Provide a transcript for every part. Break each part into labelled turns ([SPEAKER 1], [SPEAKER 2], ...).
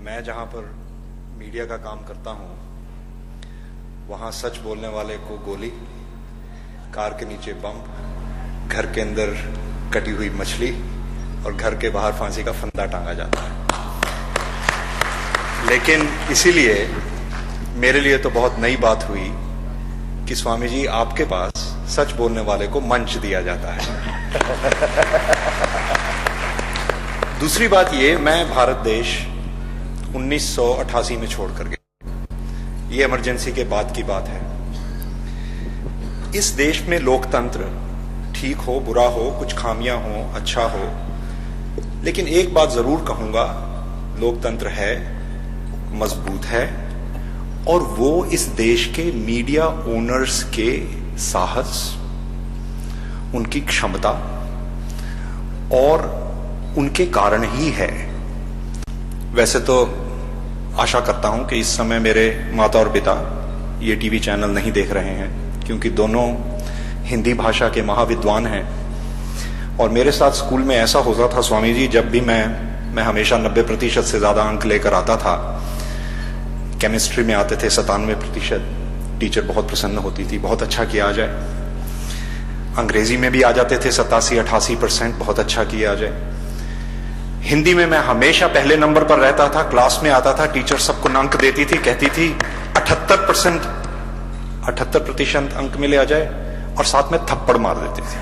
[SPEAKER 1] मैं जहाँ पर मीडिया का काम करता हूँ वहाँ सच बोलने वाले को गोली, कार के नीचे बम, घर के अंदर कटी हुई मछली और घर के बाहर फांसी का फंदा टांगा जाता है। लेकिन इसीलिए मेरे लिए तो बहुत नई बात हुई कि स्वामी जी आपके पास सच बोलने वाले को मंच दिया जाता है। दूसरी बात ये, मैं भारत देश 1988 में छोड़ कर गया। ये इमरजेंसी के बाद की बात है। इस देश में लोकतंत्र ठीक हो बुरा हो, कुछ खामियां हो अच्छा हो, लेकिन एक बात जरूर कहूंगा, लोकतंत्र है, मजबूत है, और वो इस देश के मीडिया ओनर्स के साहस, उनकी क्षमता और उनके कारण ही है। वैसे तो आशा करता हूं कि इस समय मेरे माता और पिता ये टीवी चैनल नहीं देख रहे हैं, क्योंकि दोनों हिंदी भाषा के महाविद्वान हैं। और मेरे साथ स्कूल में ऐसा होता था स्वामी जी, जब भी मैं हमेशा 90% से ज्यादा अंक लेकर आता था। केमिस्ट्री में आते थे 97%, टीचर बहुत प्रसन्न होती थी, बहुत अच्छा किया आ जाए। अंग्रेजी में भी आ जाते थे 87-88%, बहुत अच्छा किया आ जाए। हिंदी में मैं हमेशा पहले नंबर पर रहता था, क्लास में आता था, टीचर सबको अंक देती थी, कहती थी 78% अंक मिले आ जाए, और साथ में थप्पड़ मार देती थी।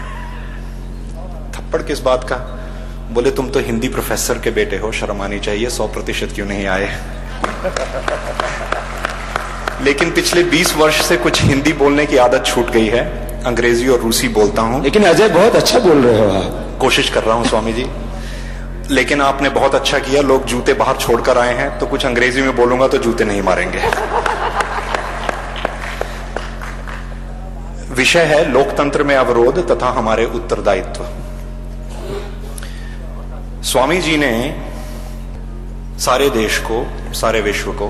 [SPEAKER 1] थप्पड़ किस बात का? बोले तुम तो हिंदी प्रोफेसर के बेटे हो, शर्म आनी चाहिए, 100% क्यों नहीं आए। लेकिन पिछले 20 वर्ष से कुछ हिंदी बोलने की आदत छूट गई है, अंग्रेजी और रूसी बोलता हूं।
[SPEAKER 2] लेकिन अजय बहुत अच्छा बोल रहे हो आप।
[SPEAKER 1] कोशिश कर रहा हूं स्वामी जी, लेकिन आपने बहुत अच्छा किया, लोग जूते बाहर छोड़कर आए हैं, तो कुछ अंग्रेजी में बोलूंगा तो जूते नहीं मारेंगे। विषय है लोकतंत्र में अवरोध तथा हमारे उत्तरदायित्व। स्वामी जी ने सारे देश को, सारे विश्व को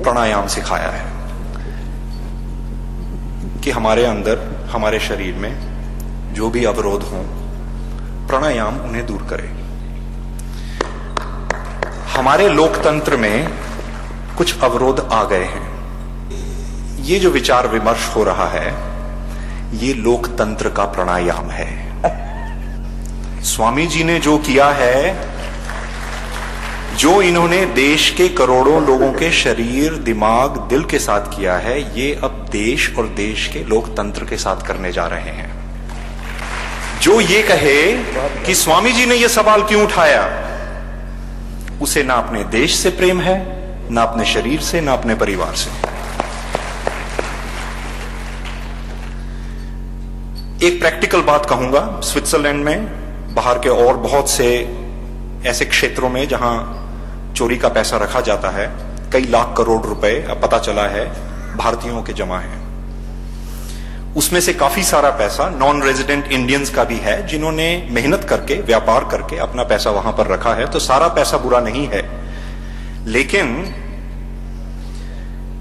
[SPEAKER 1] प्राणायाम सिखाया है कि हमारे अंदर, हमारे शरीर में जो भी अवरोध हों, प्राणायाम उन्हें दूर करे। हमारे लोकतंत्र में कुछ अवरोध आ गए हैं। ये जो विचार विमर्श हो रहा है, ये लोकतंत्र का प्राणायाम है। स्वामी जी ने जो किया है, जो इन्होंने देश के करोड़ों लोगों के शरीर, दिमाग, दिल के साथ किया है, ये अब देश और देश के लोकतंत्र के साथ करने जा रहे हैं। जो ये कहे कि स्वामी जी ने ये सवाल क्यों उठाया, उसे ना अपने देश से प्रेम है, ना अपने शरीर से, ना अपने परिवार से। एक प्रैक्टिकल बात कहूंगा। स्विट्जरलैंड में, बाहर के और बहुत से ऐसे क्षेत्रों में जहां चोरी का पैसा रखा जाता है, कई लाख करोड़ रुपए अब पता चला है भारतीयों के जमा हैं। उसमें से काफी सारा पैसा नॉन रेजिडेंट इंडियंस का भी है, जिन्होंने मेहनत करके, व्यापार करके अपना पैसा वहां पर रखा है। तो सारा पैसा बुरा नहीं है, लेकिन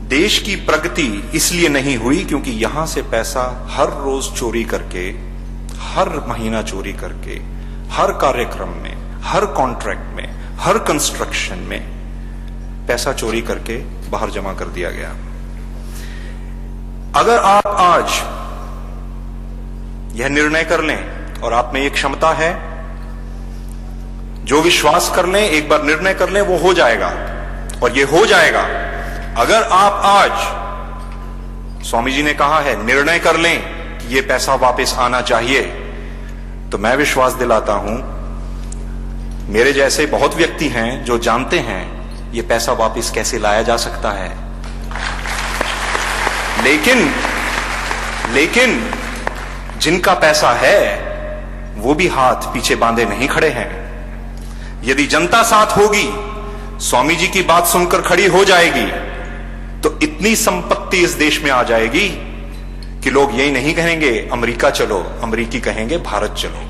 [SPEAKER 1] देश की प्रगति इसलिए नहीं हुई क्योंकि यहां से पैसा हर रोज चोरी करके, हर महीना चोरी करके, हर कार्यक्रम में, हर कॉन्ट्रैक्ट में, हर कंस्ट्रक्शन में पैसा चोरी करके बाहर जमा कर दिया गया। अगर आप आज यह निर्णय कर लें, और आप में ये क्षमता है, जो विश्वास कर लें, एक बार निर्णय कर लें, वो हो जाएगा, और ये हो जाएगा। अगर आप आज, स्वामी जी ने कहा है, निर्णय कर लें कि ये पैसा वापस आना चाहिए, तो मैं विश्वास दिलाता हूं, मेरे जैसे बहुत व्यक्ति हैं जो जानते हैं ये पैसा वापस कैसे लाया जा सकता है। लेकिन जिनका पैसा है वो भी हाथ पीछे बांधे नहीं खड़े हैं। यदि जनता साथ होगी, स्वामी जी की बात सुनकर खड़ी हो जाएगी, तो इतनी संपत्ति इस देश में आ जाएगी कि लोग यही नहीं कहेंगे अमेरिका चलो, अमेरिकी कहेंगे भारत चलो।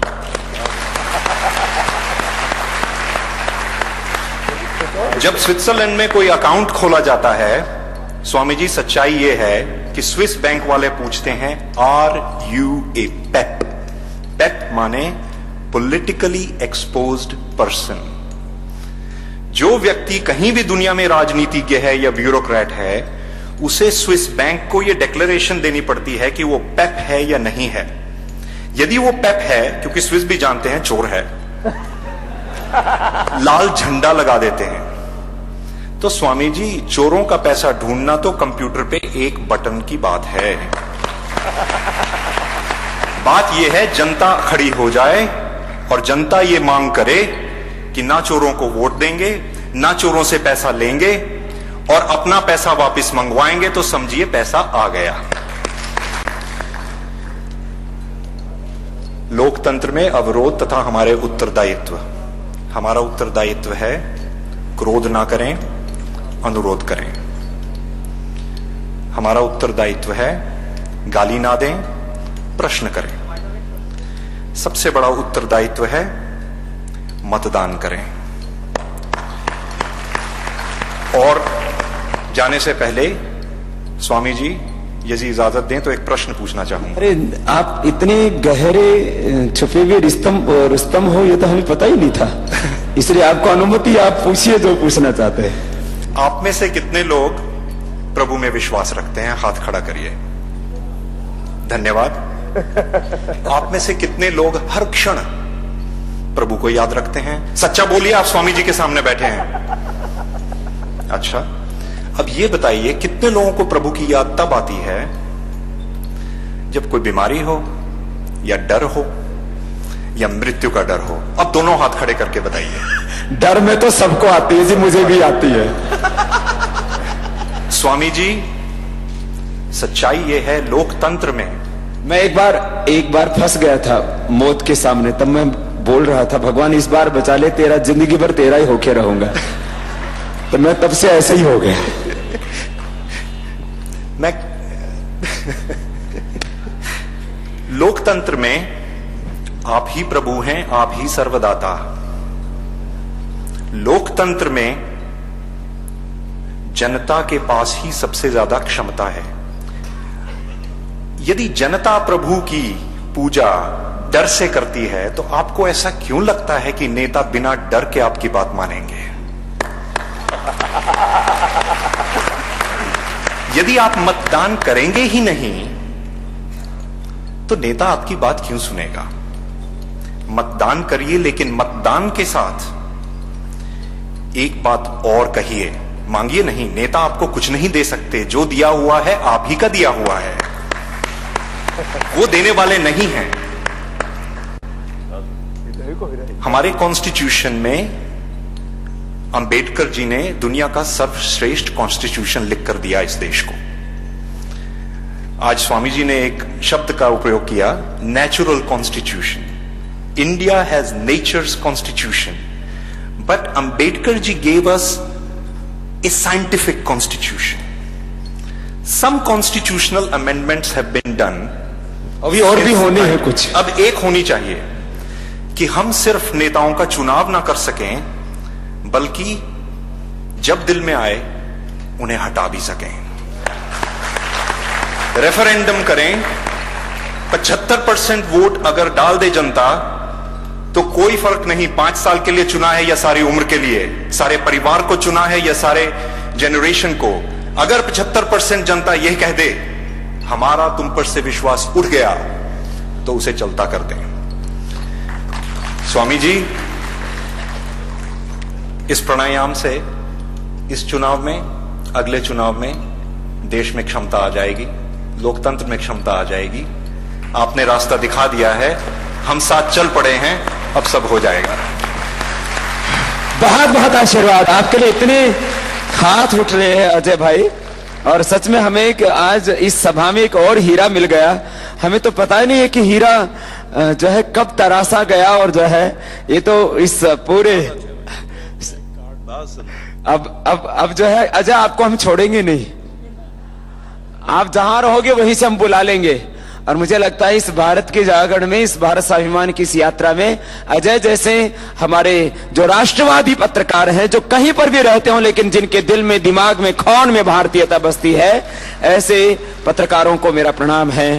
[SPEAKER 1] जब स्विट्जरलैंड में कोई अकाउंट खोला जाता है, स्वामी जी सच्चाई ये है कि स्विस बैंक वाले पूछते हैं, आर यू ए पेप? पेप माने पॉलिटिकली एक्सपोज्ड पर्सन। जो व्यक्ति कहीं भी दुनिया में राजनीतिज्ञ है या ब्यूरोक्रेट है, उसे स्विस बैंक को यह डिक्लेरेशन देनी पड़ती है कि वो पेप है या नहीं है। यदि वो पेप है, क्योंकि स्विस भी जानते हैं चोर है, लाल झंडा लगा देते हैं। तो स्वामी जी, चोरों का पैसा ढूंढना तो कंप्यूटर पे एक बटन की बात है। बात यह है, जनता खड़ी हो जाए और जनता ये मांग करे कि ना चोरों को वोट देंगे, ना चोरों से पैसा लेंगे और अपना पैसा वापस मंगवाएंगे, तो समझिए पैसा आ गया। लोकतंत्र में अवरोध तथा हमारे उत्तरदायित्व। हमारा उत्तरदायित्व है क्रोध ना करें, अनुरोध करें। हमारा उत्तरदायित्व है गाली ना दें, प्रश्न करें। सबसे बड़ा उत्तरदायित्व है मतदान करें। और जाने से पहले स्वामी जी, यदि इजाजत दें तो एक प्रश्न पूछना चाहूंगा।
[SPEAKER 2] अरे, आप इतने गहरे छुपे हुए रुस्तम हो, ये तो हमें पता ही नहीं था। इसलिए आपको अनुमति, आप पूछिए जो पूछना चाहते हैं।
[SPEAKER 1] आप में से कितने लोग प्रभु में विश्वास रखते हैं? हाथ खड़ा करिए। धन्यवाद। आप में से कितने लोग हर क्षण प्रभु को याद रखते हैं? सच्चा बोलिए, आप स्वामी जी के सामने बैठे हैं। अच्छा, अब ये बताइए, कितने लोगों को प्रभु की याद तब आती है जब कोई बीमारी हो या डर हो या मृत्यु का डर हो? अब दोनों हाथ खड़े करके बताइए।
[SPEAKER 2] डर में तो सबको आती है जी, मुझे भी आती है।
[SPEAKER 1] स्वामी जी, सच्चाई ये है, लोकतंत्र में
[SPEAKER 2] मैं एक बार फंस गया था मौत के सामने। तब मैं बोल रहा था, भगवान इस बार बचा ले, तेरा जिंदगी भर तेरा ही होके रहूंगा। तो मैं तब से ऐसे ही हो गया।
[SPEAKER 1] मैं लोकतंत्र में आप ही प्रभु हैं, आप ही सर्वदाता। लोकतंत्र में जनता के पास ही सबसे ज्यादा क्षमता है। यदि जनता प्रभु की पूजा डर से करती है, तो आपको ऐसा क्यों लगता है कि नेता बिना डर के आपकी बात मानेंगे? यदि आप मतदान करेंगे ही नहीं, तो नेता आपकी बात क्यों सुनेगा? मतदान करिए, लेकिन मतदान के साथ एक बात और कहिए, मांगिए नहीं। नेता आपको कुछ नहीं दे सकते, जो दिया हुआ है आप ही का दिया हुआ है, वो देने वाले नहीं हैं। हमारे कॉन्स्टिट्यूशन में अंबेडकर जी ने दुनिया का सर्वश्रेष्ठ कॉन्स्टिट्यूशन लिखकर दिया इस देश को। आज स्वामी जी ने एक शब्द का उपयोग किया, natural constitution. India has nature's constitution, but Ambedkar ji gave us a scientific constitution. Some constitutional amendments have been done,
[SPEAKER 2] अभी और भी होने हैं कुछ।
[SPEAKER 1] अब एक होनी चाहिए कि हम सिर्फ नेताओं का चुनाव ना कर सकें, बल्कि जब दिल में आए उन्हें हटा भी सकें। रेफरेंडम करें, 75% वोट अगर डाल दे जनता, तो कोई फर्क नहीं 5 साल के लिए चुना है या सारी उम्र के लिए, सारे परिवार को चुना है या सारे जेनरेशन को। अगर 75% जनता यह कह दे हमारा तुम पर से विश्वास उठ गया, तो उसे चलता कर दें। स्वामी जी, इस प्राणायाम से इस चुनाव में, अगले चुनाव में देश में क्षमता आ जाएगी, लोकतंत्र में क्षमता आ जाएगी। आपने रास्ता दिखा दिया है, हम साथ चल पड़े हैं, अब सब हो जाएगा।
[SPEAKER 2] बहुत बहुत आशीर्वाद आपके लिए। इतने हाथ उठ रहे हैं अजय भाई, और सच में हमें एक आज इस सभा में एक और हीरा मिल गया। हमें तो पता ही नहीं है कि हीरा जो है कब तराशा गया, और जो है ये तो इस पूरे अब जो है अजय, आपको हम छोड़ेंगे नहीं। आप जहां रहोगे वहीं से हम बुला लेंगे। और मुझे लगता है इस भारत के जागरण में, इस भारत स्वाभिमान की इस यात्रा में अजय जैसे हमारे जो राष्ट्रवादी पत्रकार हैं, जो कहीं पर भी रहते हो लेकिन जिनके दिल में, दिमाग में, खून में भारतीयता बसती है, ऐसे पत्रकारों को मेरा प्रणाम है।